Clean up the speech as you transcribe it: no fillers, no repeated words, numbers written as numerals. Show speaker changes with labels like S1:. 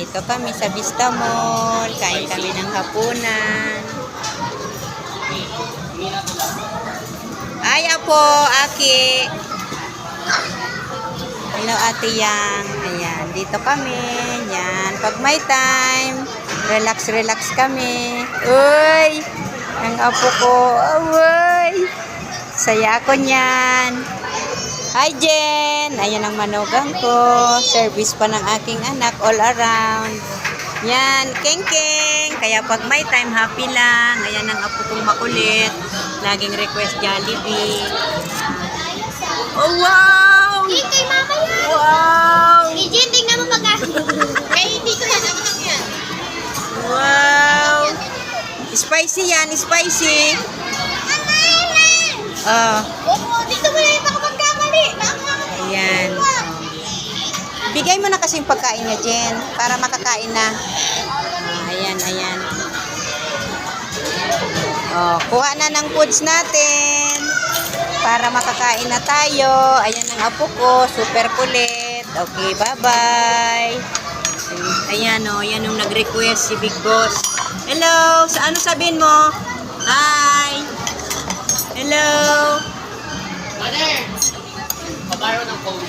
S1: Dito kami sa Vista Mall. Kain kami ng hapunan. Ay, apo, Aki. Hello, Ate Yang. Ayan, dito kami. Yan, pag may time, relax kami. Uy, ang apo ko. Uy, saya ako niyan. Hi, Jen. Ayan ang manugang ko. Service pa ng aking anak all around. Yan, keng-keng. Kaya pag may time, happy lang. Ayan ang apo kong makulit. Laging request Jollibee. Oh, wow!
S2: Kay mama yan.
S1: Wow!
S2: Jen, tingnan mo pag kay dito na naman yan.
S1: Wow! Spicy yan, spicy.
S2: Opo, dito mo na yung baka magkamali.
S1: Ayan. Bigay mo na kasing pagkain niya, Jen, para makakain na. Ayan, ayan. Kuha na ng foods natin para makakain na tayo. Ayan ang apo ko, super kulit. Okay, bye-bye. Ayan yan yung nag-request si Big Boss. Hello, ano sabihin mo? Hi. Hello.
S3: Mother, pabayo ng phone.